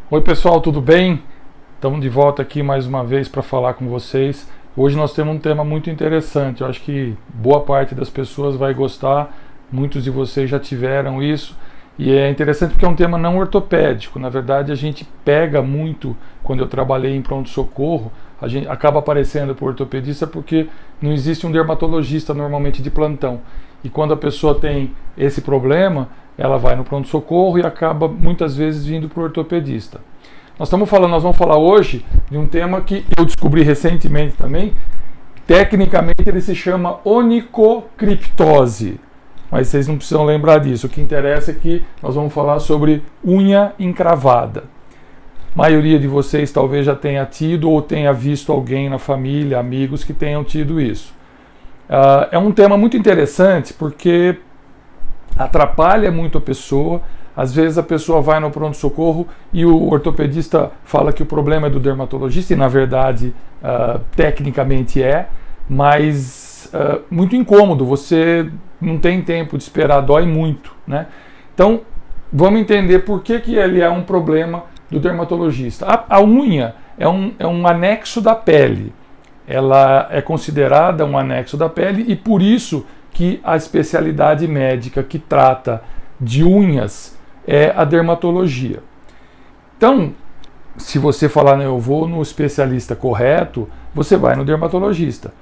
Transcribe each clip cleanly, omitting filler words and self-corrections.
Oi pessoal, tudo bem? Estamos de volta aqui mais uma vez para falar com vocês. Hoje nós temos um tema muito interessante. Eu acho que boa parte das pessoas vai gostar. Muitos de vocês já tiveram isso. E é interessante porque é um tema não ortopédico. Na verdade, a gente pega muito, quando eu trabalhei em pronto-socorro, a gente acaba aparecendo para o ortopedista porque não existe um dermatologista normalmente de plantão. E quando a pessoa tem esse problema, ela vai no pronto-socorro e acaba muitas vezes vindo para o ortopedista. Nós vamos falar hoje de um tema que eu descobri recentemente também. Tecnicamente ele se chama onicocriptose, mas vocês não precisam lembrar disso. O que interessa é que nós vamos falar sobre unha encravada. A maioria de vocês talvez já tenha tido ou tenha visto alguém na família, amigos que tenham tido isso. É um tema muito interessante porque atrapalha muito a pessoa. Às vezes a pessoa vai no pronto-socorro e o ortopedista fala que o problema é do dermatologista, e na verdade, tecnicamente é, mas muito incômodo, você não tem tempo de esperar, dói muito, né? Então, vamos entender por que ele é um problema do dermatologista. A unha é um anexo da pele, ela é considerada um anexo da pele e por isso que a especialidade médica que trata de unhas é a dermatologia. Então, se você falar, eu vou no especialista correto, você vai no dermatologista.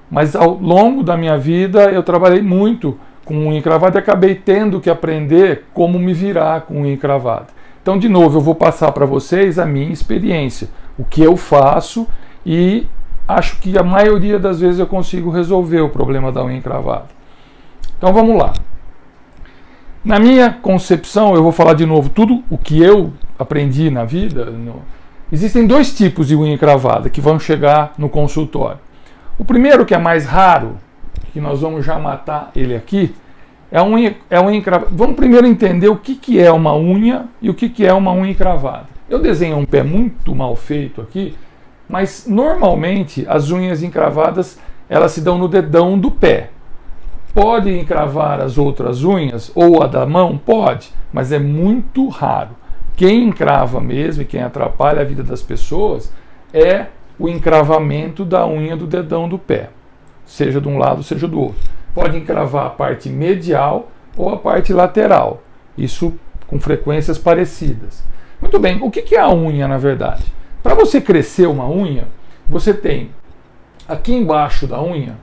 Mas ao longo da minha vida eu trabalhei muito com unha encravada e acabei tendo que aprender como me virar com unha encravada. Então, de novo, eu vou passar para vocês a minha experiência, o que eu faço, e acho que a maioria das vezes eu consigo resolver o problema da unha encravada. Então vamos lá. Na minha concepção, eu vou falar de novo tudo o que eu aprendi na vida. Existem dois tipos de unha encravada que vão chegar no consultório. O primeiro, que é mais raro, que nós vamos já matar ele aqui, é a unha encravada. Vamos primeiro entender o que é uma unha e o que é uma unha encravada. Eu desenho um pé muito mal feito aqui, mas normalmente as unhas encravadas elas se dão no dedão do pé. Pode encravar as outras unhas ou a da mão? Pode, mas é muito raro. Quem encrava mesmo e quem atrapalha a vida das pessoas é o encravamento da unha do dedão do pé, seja de um lado, seja do outro. Pode encravar a parte medial ou a parte lateral, isso com frequências parecidas. Muito bem, o que é a unha na verdade? Para você crescer uma unha, você tem aqui embaixo da unha,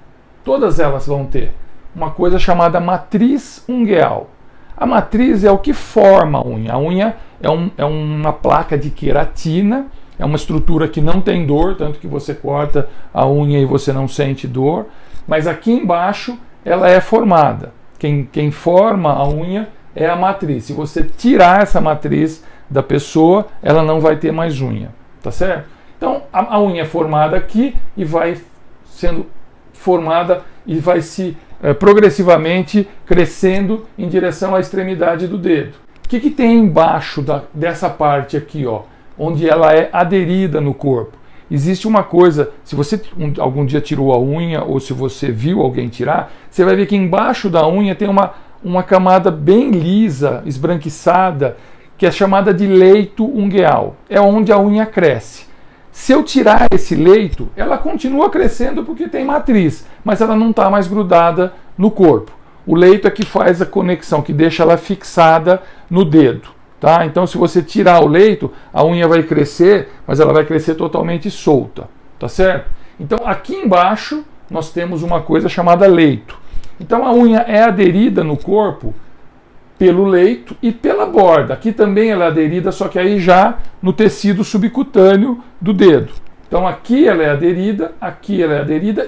todas elas vão ter uma coisa chamada matriz ungueal. A matriz é o que forma a unha. A unha é uma placa de queratina, é uma estrutura que não tem dor, tanto que você corta a unha e você não sente dor, mas aqui embaixo ela é formada. Quem forma a unha é a matriz. Se você tirar essa matriz da pessoa, ela não vai ter mais unha, tá certo? Então a unha é formada aqui e vai sendo formada e vai se progressivamente crescendo em direção à extremidade do dedo. O que tem embaixo dessa parte aqui, ó, onde ela é aderida no corpo? Existe uma coisa, se você algum dia tirou a unha ou se você viu alguém tirar, você vai ver que embaixo da unha tem uma camada bem lisa, esbranquiçada, que é chamada de leito ungueal. É onde a unha cresce. Se eu tirar esse leito, ela continua crescendo porque tem matriz, mas ela não está mais grudada no corpo. O leito é que faz a conexão, que deixa ela fixada no dedo. Tá? Então, se você tirar o leito, a unha vai crescer, mas ela vai crescer totalmente solta. Tá certo? Então, aqui embaixo, nós temos uma coisa chamada leito. Então, a unha é aderida no corpo pelo leito e pela borda. Aqui também ela é aderida, só que aí já no tecido subcutâneo do dedo. Então aqui ela é aderida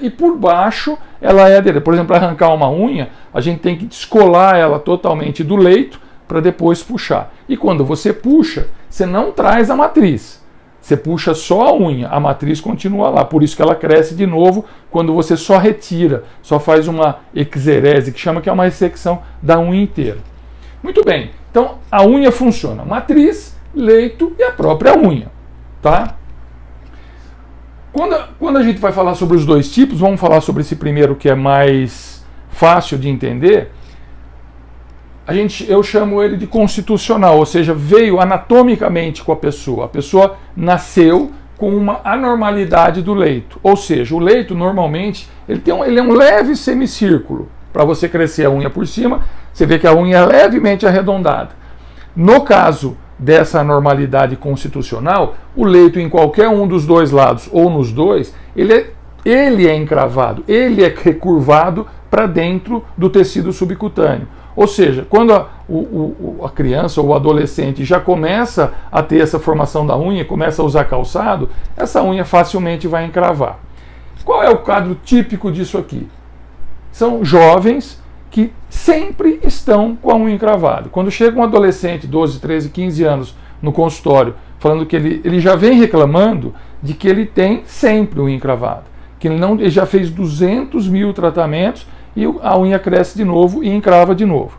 e por baixo ela é aderida. Por exemplo, para arrancar uma unha, a gente tem que descolar ela totalmente do leito para depois puxar. E quando você puxa, você não traz a matriz. Você puxa só a unha, a matriz continua lá. Por isso que ela cresce de novo quando você só retira, só faz uma exerese, que chama, que é uma ressecção da unha inteira. Muito bem, então a unha funciona, matriz, leito e a própria unha, tá? Quando a gente vai falar sobre os dois tipos, vamos falar sobre esse primeiro que é mais fácil de entender. eu chamo ele de constitucional, ou seja, veio anatomicamente com a pessoa. A pessoa nasceu com uma anormalidade do leito, ou seja, o leito normalmente ele é um leve semicírculo. Para você crescer a unha por cima, você vê que a unha é levemente arredondada. No caso dessa anormalidade constitucional, o leito em qualquer um dos dois lados ou nos dois, ele é encravado, ele é recurvado para dentro do tecido subcutâneo. Ou seja, quando a criança ou o adolescente já começa a ter essa formação da unha, começa a usar calçado, essa unha facilmente vai encravar. Qual é o quadro típico disso aqui? São jovens que sempre estão com a unha encravada. Quando chega um adolescente, 12, 13, 15 anos, no consultório, falando que ele já vem reclamando de que ele tem sempre unha encravada, que ele já fez 200 mil tratamentos e a unha cresce de novo e encrava de novo.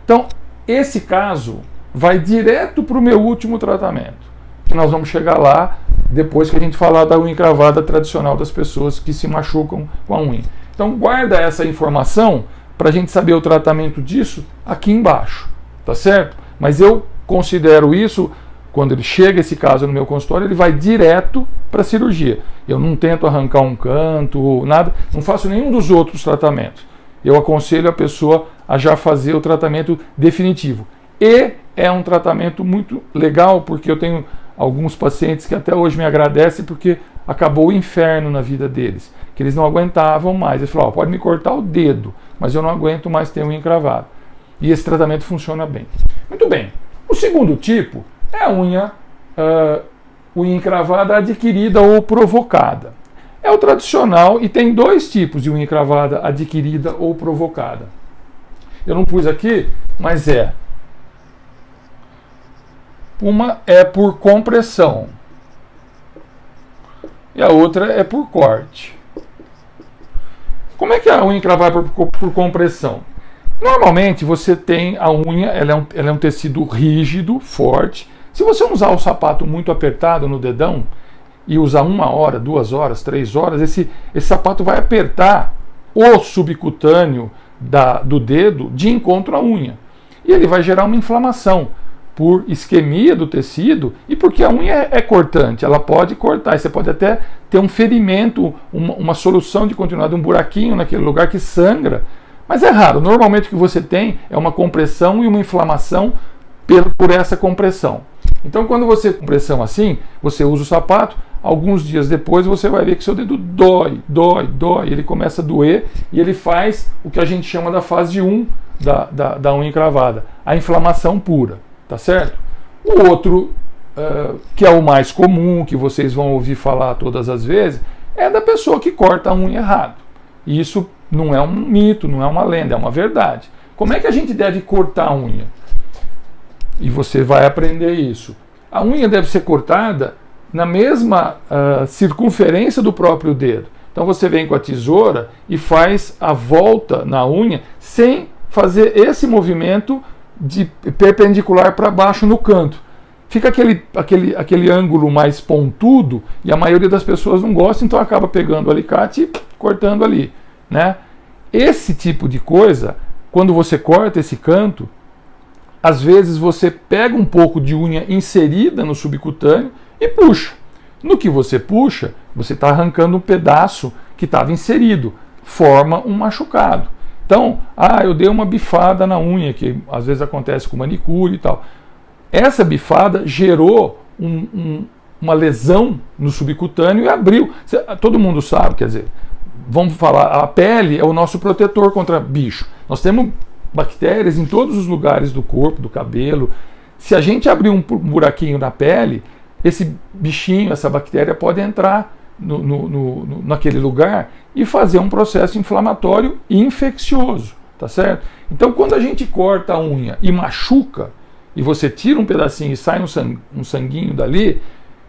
Então, esse caso vai direto para o meu último tratamento, que nós vamos chegar lá depois que a gente falar da unha encravada tradicional das pessoas que se machucam com a unha. Então, guarda essa informação para a gente saber o tratamento disso aqui embaixo, tá certo? Mas eu considero isso, quando ele chega esse caso no meu consultório, ele vai direto para a cirurgia. Eu não tento arrancar um canto, nada, não faço nenhum dos outros tratamentos. Eu aconselho a pessoa a já fazer o tratamento definitivo. E é um tratamento muito legal, porque eu tenho alguns pacientes que até hoje me agradecem porque acabou o inferno na vida deles, que eles não aguentavam mais. Eles falaram, pode me cortar o dedo, mas eu não aguento mais ter unha encravada. E esse tratamento funciona bem. Muito bem. O segundo tipo é a unha encravada adquirida ou provocada. É o tradicional e tem dois tipos de unha encravada adquirida ou provocada. Eu não pus aqui, mas uma é por compressão e a outra é por corte. Como é que a unha encravada é por compressão? Normalmente você tem a unha, ela é um tecido rígido, forte. Se você usar o sapato muito apertado no dedão e usar 1 hora, 2 horas, 3 horas, esse sapato vai apertar o subcutâneo do dedo de encontro à unha. E ele vai gerar uma inflamação por isquemia do tecido e porque a unha é cortante, ela pode cortar. E você pode até ter um ferimento, uma solução de continuidade, um buraquinho naquele lugar que sangra. Mas é raro. Normalmente o que você tem é uma compressão e uma inflamação por essa compressão. Então, quando você tem compressão assim, você usa o sapato, alguns dias depois você vai ver que seu dedo dói, ele começa a doer e ele faz o que a gente chama da fase 1 da unha encravada, a inflamação pura, tá certo? O outro, que é o mais comum, que vocês vão ouvir falar todas as vezes, é da pessoa que corta a unha errado. E isso não é um mito, não é uma lenda, é uma verdade. Como é que a gente deve cortar a unha? E você vai aprender isso. A unha deve ser cortada na mesma circunferência do próprio dedo. Então você vem com a tesoura e faz a volta na unha sem fazer esse movimento de perpendicular para baixo no canto. Fica aquele ângulo mais pontudo e a maioria das pessoas não gosta, então acaba pegando o alicate e cortando ali, né? Esse tipo de coisa, quando você corta esse canto, às vezes você pega um pouco de unha inserida no subcutâneo e puxa. No que você puxa, você está arrancando um pedaço que estava inserido, forma um machucado. Então, eu dei uma bifada na unha, que às vezes acontece com manicure e tal. Essa bifada gerou uma lesão no subcutâneo e abriu. Todo mundo sabe, quer dizer, vamos falar, a pele é o nosso protetor contra bicho. Nós temos bactérias em todos os lugares do corpo, do cabelo. Se a gente abrir um buraquinho na pele, esse bichinho, essa bactéria pode entrar naquele lugar e fazer um processo inflamatório e infeccioso, tá certo? Então, quando a gente corta a unha e machuca, e você tira um pedacinho e sai um sanguinho dali,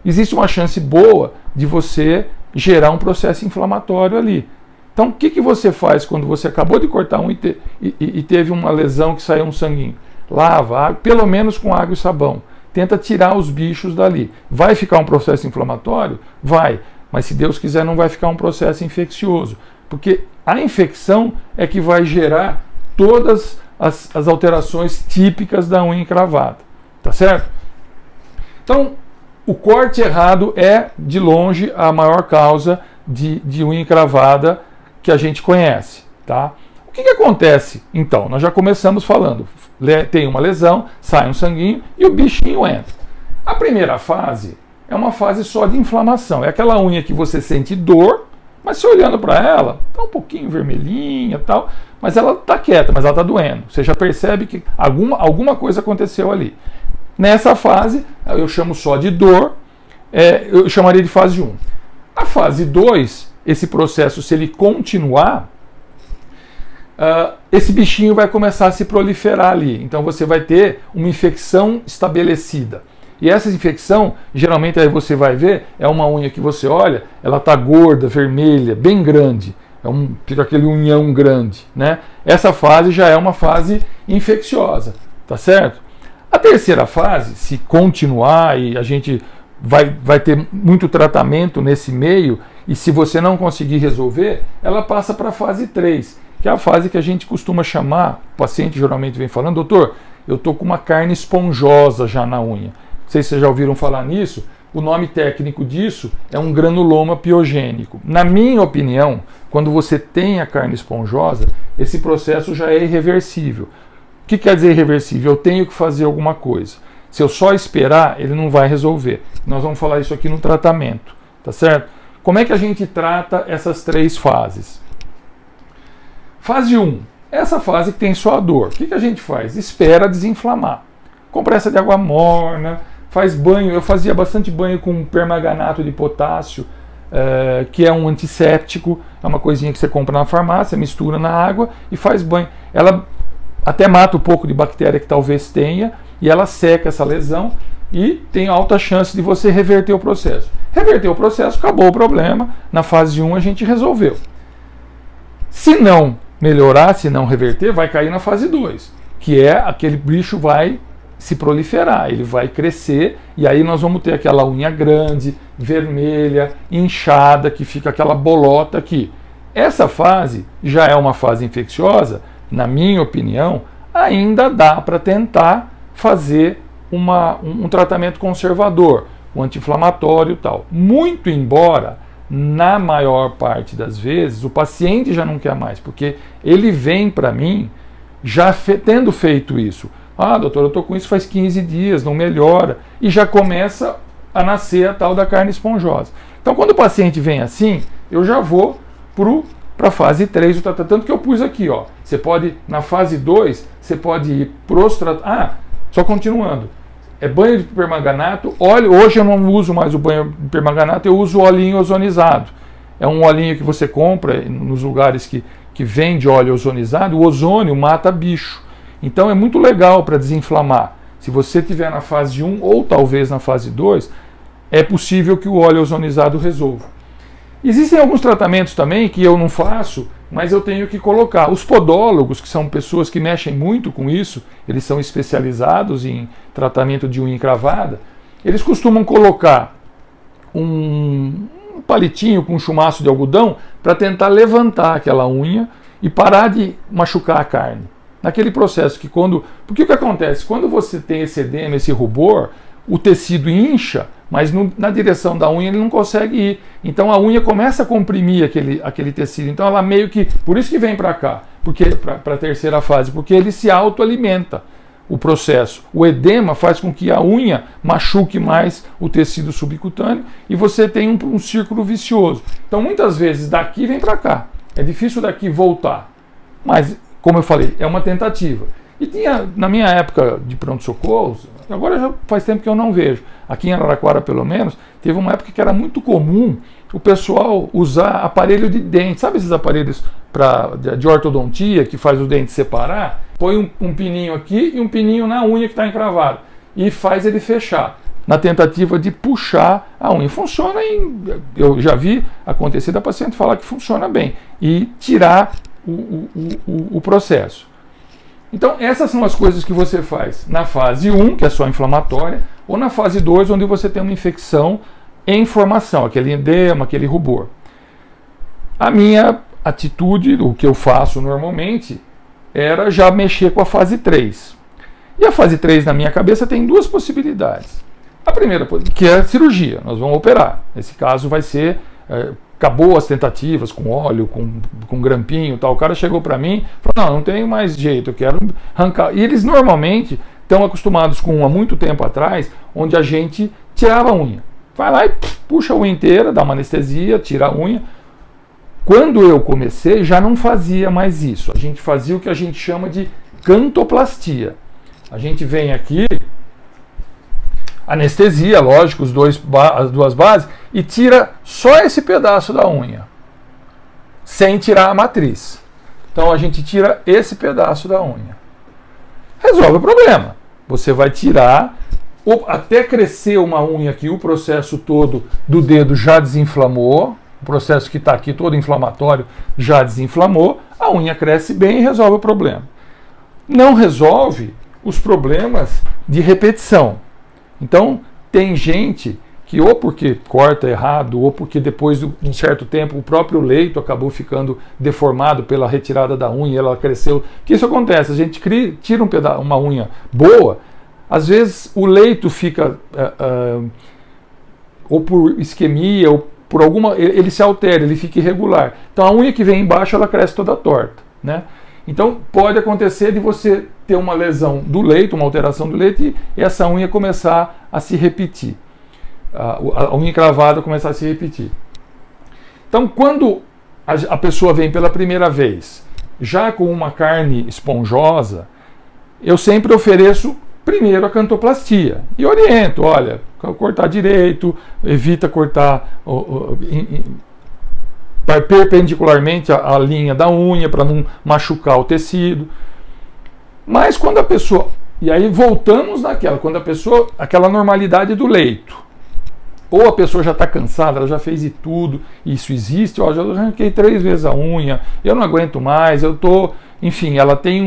existe uma chance boa de você gerar um processo inflamatório ali. Então, o que você faz quando você acabou de cortar um e teve uma lesão que saiu um sanguinho? Lava, pelo menos com água e sabão. Tenta tirar os bichos dali. Vai ficar um processo inflamatório? Vai. Mas se Deus quiser, não vai ficar um processo infeccioso. Porque a infecção é que vai gerar todas as alterações típicas da unha encravada, tá certo? Então, o corte errado é, de longe, a maior causa de unha encravada que a gente conhece, tá? O que acontece? Então, nós já começamos falando, tem uma lesão, sai um sanguinho e o bichinho entra. A primeira fase é uma fase só de inflamação, é aquela unha que você sente dor, mas se olhando para ela, tá um pouquinho vermelhinha e tal, mas ela tá quieta, mas ela tá doendo. Você já percebe que alguma coisa aconteceu ali. Nessa fase, eu chamo só de dor, eu chamaria de fase 1. A fase 2, esse processo, se ele continuar, esse bichinho vai começar a se proliferar ali. Então você vai ter uma infecção estabelecida. E essa infecção, geralmente aí você vai ver, é uma unha que você olha, ela está gorda, vermelha, bem grande. Fica aquele unhão grande, né? Essa fase já é uma fase infecciosa, tá certo? A terceira fase, se continuar e a gente vai ter muito tratamento nesse meio, e se você não conseguir resolver, ela passa para a fase 3, que é a fase que a gente costuma chamar, o paciente geralmente vem falando, doutor, eu estou com uma carne esponjosa já na unha. Não sei se vocês já ouviram falar nisso, o nome técnico disso é um granuloma piogênico. Na minha opinião, quando você tem a carne esponjosa, esse processo já é irreversível. O que quer dizer irreversível? Eu tenho que fazer alguma coisa. Se eu só esperar, ele não vai resolver. Nós vamos falar isso aqui no tratamento, tá certo? Como é que a gente trata essas 3 fases? Fase 1, essa fase que tem só a dor. O que a gente faz? Espera desinflamar. Compressa de água morna, faz banho. Eu fazia bastante banho com permanganato de potássio, que é um antisséptico, é uma coisinha que você compra na farmácia, mistura na água e faz banho. Ela até mata um pouco de bactéria que talvez tenha, e ela seca essa lesão e tem alta chance de você reverter o processo. Reverter o processo, acabou o problema. Na fase 1 a gente resolveu. Se não melhorar, se não reverter, vai cair na fase 2, que é aquele bicho vai se proliferar, ele vai crescer e aí nós vamos ter aquela unha grande, vermelha, inchada, que fica aquela bolota aqui. Essa fase já é uma fase infecciosa, na minha opinião, ainda dá para tentar fazer um tratamento conservador, um anti-inflamatório e tal. Muito embora, na maior parte das vezes, o paciente já não quer mais, porque ele vem para mim já tendo feito isso. Ah, doutor, eu estou com isso faz 15 dias, não melhora. E já começa a nascer a tal da carne esponjosa. Então, quando o paciente vem assim, eu já vou para a fase 3 do tratamento. Tanto que eu pus aqui, ó. Você pode, na fase 2, você pode ir só continuando. É banho de permanganato, óleo. Hoje eu não uso mais o banho de permanganato, eu uso o olhinho ozonizado. É um olhinho que você compra nos lugares que vende óleo ozonizado. O ozônio mata bicho. Então é muito legal para desinflamar. Se você estiver na fase 1 ou talvez na fase 2, é possível que o óleo ozonizado resolva. Existem alguns tratamentos também que eu não faço, mas eu tenho que colocar. Os podólogos, que são pessoas que mexem muito com isso, eles são especializados em tratamento de unha encravada, eles costumam colocar um palitinho com um chumaço de algodão para tentar levantar aquela unha e parar de machucar a carne. Naquele processo que porque o que acontece? Quando você tem esse edema, esse rubor, o tecido incha, mas na direção da unha ele não consegue ir. Então a unha começa a comprimir aquele tecido. Então ela meio que... Por isso que vem para cá, para a terceira fase, porque ele se autoalimenta, o processo. O edema faz com que a unha machuque mais o tecido subcutâneo e você tem um círculo vicioso. Então muitas vezes daqui vem para cá. É difícil daqui voltar. Mas, como eu falei, é uma tentativa. E tinha, na minha época de pronto-socorro, agora já faz tempo que eu não vejo, aqui em Araraquara pelo menos, teve uma época que era muito comum o pessoal usar aparelho de dente. Sabe esses aparelhos de ortodontia que faz o dente separar? Põe um pininho aqui e um pininho na unha que está encravado e faz ele fechar, na tentativa de puxar a unha. Funciona, eu já vi acontecer da paciente falar que funciona bem e tirar o processo. Então essas são as coisas que você faz na fase 1, que é só inflamatória, ou na fase 2, onde você tem uma infecção em formação, aquele edema, aquele rubor. A minha atitude, o que eu faço normalmente, era já mexer com a fase 3. E a fase 3 na minha cabeça tem duas possibilidades. A primeira, que é a cirurgia, nós vamos operar. Nesse caso vai ser, acabou as tentativas com óleo, com grampinho e tal. O cara chegou para mim e falou, não tenho mais jeito, eu quero arrancar. E eles normalmente estão acostumados com há muito tempo atrás, onde a gente tirava a unha. Vai lá e puxa a unha inteira, dá uma anestesia, tira a unha. Quando eu comecei, já não fazia mais isso. A gente fazia o que a gente chama de cantoplastia. A gente vem aqui, anestesia, lógico, as duas bases, e tira só esse pedaço da unha, sem tirar a matriz. Então a gente tira esse pedaço da unha. Resolve o problema. Você vai tirar, até crescer uma unha aqui, o processo todo do dedo já desinflamou, o processo que está aqui todo inflamatório já desinflamou, a unha cresce bem e resolve o problema. Não resolve os problemas de repetição. Então, tem gente que ou porque corta errado, ou porque depois de um certo tempo o próprio leito acabou ficando deformado pela retirada da unha, ela cresceu. Que isso acontece, a gente tira uma unha boa, às vezes o leito fica, ou por isquemia, ou por alguma, ele se altera, ele fica irregular. Então a unha que vem embaixo, ela cresce toda torta, né? Então pode acontecer de você ter uma lesão do leito, uma alteração do leito, e essa unha começar a se repetir. A unha encravada começar a se repetir. Então quando a pessoa vem pela primeira vez, já com uma carne esponjosa, eu sempre ofereço primeiro a cantoplastia e oriento, olha, cortar direito, evita cortar perpendicularmente a linha da unha para não machucar o tecido. Mas quando a pessoa, e aí voltamos naquela, quando a pessoa, aquela normalidade do leito, ou a pessoa já está cansada, ela já fez de tudo, isso existe, ó, já arranquei 3 vezes a unha, eu não aguento mais, eu tô, enfim, ela tem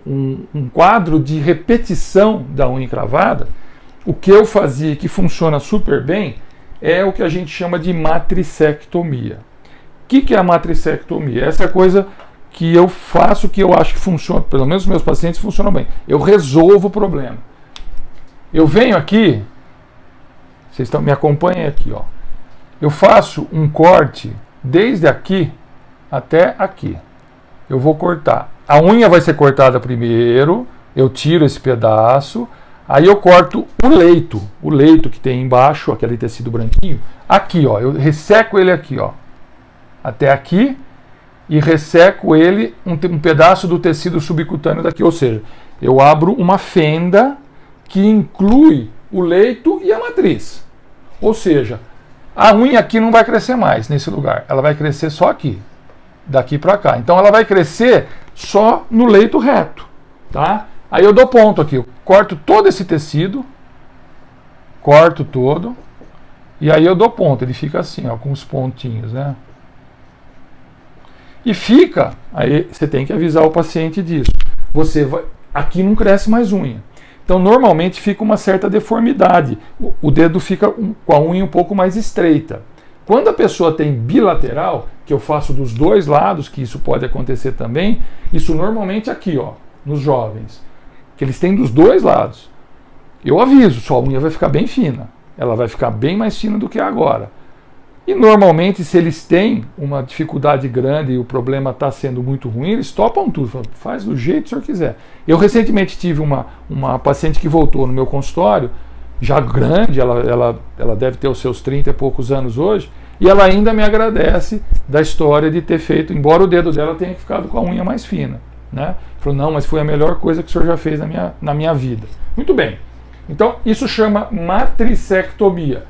um quadro de repetição da unha encravada. O que eu fazia, que funciona super bem, é o que a gente chama de matricectomia. O que é a matricectomia? Essa é a coisa que eu faço, que eu acho que funciona, pelo menos os meus pacientes funcionam bem. Eu resolvo o problema. Eu venho aqui, vocês me acompanhem aqui, ó. Eu faço um corte desde aqui até aqui. Eu vou cortar. A unha vai ser cortada primeiro, eu tiro esse pedaço, aí eu corto o leito que tem embaixo, aquele tecido branquinho, aqui, ó, eu resseco ele aqui, ó, até aqui, e resseco ele um pedaço do tecido subcutâneo daqui, ou seja, eu abro uma fenda que inclui o leito e a matriz. Ou seja, a unha aqui não vai crescer mais nesse lugar, ela vai crescer só aqui, daqui para cá. Então ela vai crescer só no leito reto, tá? Aí eu dou ponto aqui, eu corto todo esse tecido, corto todo, e aí eu dou ponto, ele fica assim, ó, com os pontinhos, né? E fica, aí você tem que avisar o paciente disso. Aqui não cresce mais unha. Então normalmente fica uma certa deformidade, o dedo fica com a unha um pouco mais estreita. Quando a pessoa tem bilateral, que eu faço dos dois lados, que isso pode acontecer também, isso normalmente aqui, ó, nos jovens, que eles têm dos dois lados. Eu aviso, sua unha vai ficar bem fina, ela vai ficar bem mais fina do que agora. E normalmente, se eles têm uma dificuldade grande e o problema está sendo muito ruim, eles topam tudo, falam, faz do jeito que o senhor quiser. Eu recentemente tive uma paciente que voltou no meu consultório, já grande, ela deve ter os seus 30 e poucos anos hoje, e ela ainda me agradece da história de ter feito, embora o dedo dela tenha ficado com a unha mais fina, né? Falou, não, mas foi a melhor coisa que o senhor já fez na minha vida. Muito bem. Então, isso chama matricectomia.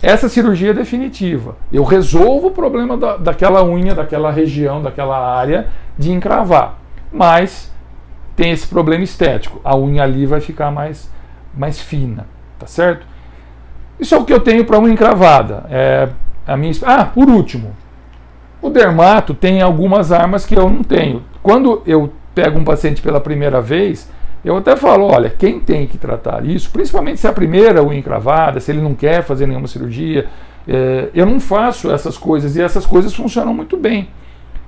Essa cirurgia é definitiva. Eu resolvo o problema daquela unha, daquela região, daquela área de encravar. Mas tem esse problema estético. A unha ali vai ficar mais fina. Tá certo? Isso é o que eu tenho para unha encravada. Por último, o dermato tem algumas armas que eu não tenho. Quando eu pego um paciente pela primeira vez, eu até falo, olha, quem tem que tratar isso, principalmente se é a primeira unha encravada, se ele não quer fazer nenhuma cirurgia, eu não faço essas coisas, e essas coisas funcionam muito bem.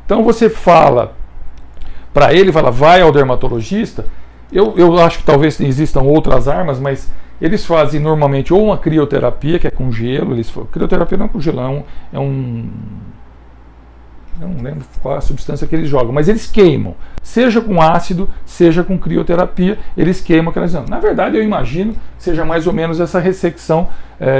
Então você fala para ele, fala, vai ao dermatologista. Eu acho que talvez existam outras armas, mas eles fazem normalmente ou uma crioterapia, que é com gelo. Crioterapia não é com gelo, eu não lembro qual é a substância que eles jogam, mas eles queimam, seja com ácido, seja com crioterapia, eles queimam aquelas. Na verdade, eu imagino que seja mais ou menos essa ressecção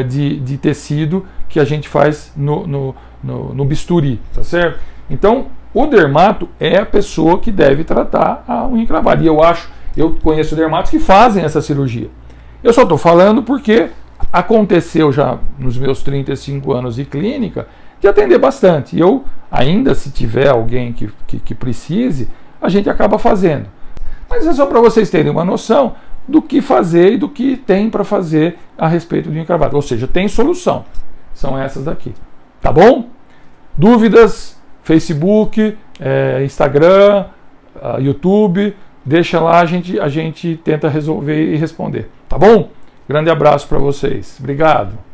de tecido que a gente faz no bisturi, tá certo? Então, o dermato é a pessoa que deve tratar a unha encravada. E eu conheço dermatos que fazem essa cirurgia. Eu só estou falando porque aconteceu já nos meus 35 anos de clínica de atender bastante. E eu, ainda se tiver alguém que precise, a gente acaba fazendo. Mas é só para vocês terem uma noção do que fazer e do que tem para fazer a respeito do unha encravada. Ou seja, tem solução. São essas daqui. Tá bom? Dúvidas? Facebook, Instagram, YouTube, deixa lá, a gente tenta resolver e responder. Tá bom? Grande abraço para vocês. Obrigado.